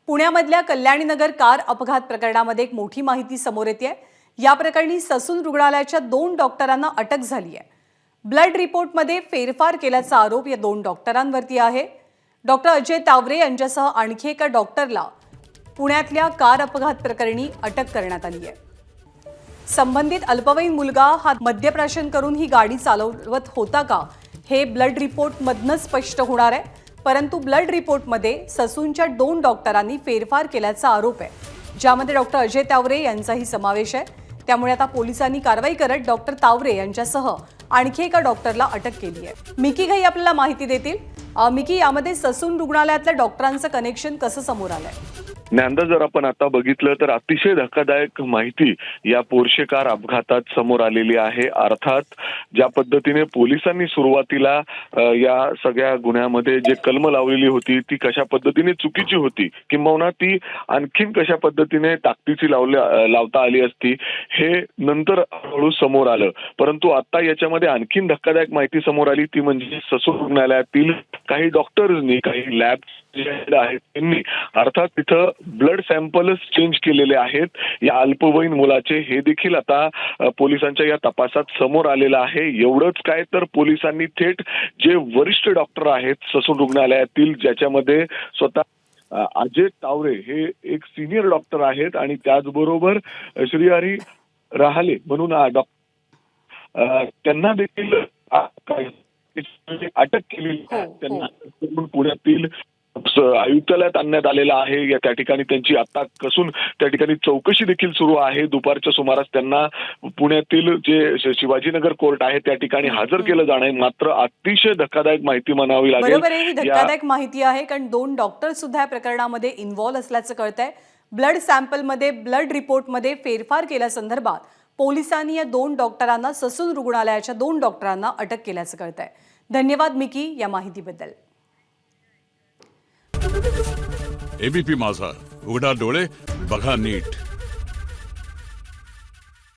पुण्यामधल्या Kalyani Nagar car अपघात प्रकरणामध्ये एक मोठी माहिती समोर येते आहे। या प्रकरणी ससून रुग्णालयाच्या 2 डॉक्टरांना अटक झाली आहे। ब्लड रिपोर्टमध्ये फेरफार केल्याचा आरोप या 2 डॉक्टरांवरती आहे। डॉक्टर अजय तावरे यांच्यासह आणखी एका डॉक्टरला पुण्यातल्या कार अपघात प्रकरणी अटक करण्यात आली आहे। संबंधित अल्पवयीन मुलगा हा मद्यप्राशन करून ही गाडी चालवत होता का हे ब्लड रिपोर्टमधनं स्पष्ट होणार आहे। परंतु ब्लड रिपोर्टमध्ये ससूनच्या 2 डॉक्टरांनी फेरफार केल्याचा आरोप आहे, ज्यामध्ये डॉक्टर अजय तावरे यांचाही समावेश आहे। त्यामुळे आता पोलिसांनी कारवाई करत डॉक्टर तावरे यांच्यासह आणखी एका डॉक्टरला अटक केली आहे। मिकी घाई आपल्याला माहिती देतील। मिकी, यामध्ये ससून रुग्णालयातल्या डॉक्टरांचं कनेक्शन कसं समोर आलंय? ज्ञानदा, जर आपण आता बघितलं तर अतिशय धक्कादायक माहिती या पोर्शे कार अपघातात समोर आलेली आहे। अर्थात ज्या पद्धतीने पोलिसांनी सुरुवातीला या सगळ्या गुन्ह्यामध्ये जे कलम लावलेली होती ती कशा पद्धतीने चुकीची होती, किंबहुना ती आणखीन कशा पद्धतीने ताकदीची लावता आली असती हे नंतर हळूहळू समोर आलं। परंतु आता याच्यामध्ये आणखीन धक्कादायक माहिती समोर आली, ती म्हणजे ससून रुग्णालयातील काही डॉक्टर्सनी, काही लॅब आहेत त्यांनी अर्थात तिथं ब्लड सॅम्पल्स चेंज केलेले आहेत या अल्पवयीन मुलाचे। हे देखील आता पोलिसांच्या या तपासात समोर आलेलं आहे। एवढंच काय तर पोलिसांनी थेट जे वरिष्ठ डॉक्टर आहेत ससून रुग्णालयातील, ज्याच्यामध्ये स्वतः अजय तावरे हे एक सिनियर डॉक्टर आहेत आणि त्याचबरोबर श्रीहरी राहले म्हणून त्यांना देखील अटक केली। त्यांना पुण्यातील आयुक्तालयात आणण्यात आलेला आहे। या त्या ठिकाणी त्यांची आता कसून त्या ठिकाणी चौकशी देखील सुरू आहे। दुपारच्या सुमारास त्यांना पुण्यातील जे शिवाजीनगर कोर्ट आहे त्या ठिकाणी हजर केलं जाणार आहे। मात्र अतिशय धक्कादायक माहिती म्हणावी लागेल। बरोबर आहे, ही धक्कादायक माहिती आहे, कारण 2 डॉक्टर सुद्धा या प्रकरणामध्ये इन्व्हॉल्व असल्याचं कळतंय। ब्लड सॅम्पलमध्ये, ब्लड रिपोर्टमध्ये फेरफार केल्यासंदर्भात पोलिसांनी या 2 डॉक्टरांना, ससून रुग्णालयाच्या 2 डॉक्टरांना अटक केल्याचं कळतंय। धन्यवाद मिकी या माहितीबद्दल। एबीपी माझा, उघडा डोळे बघा नीट।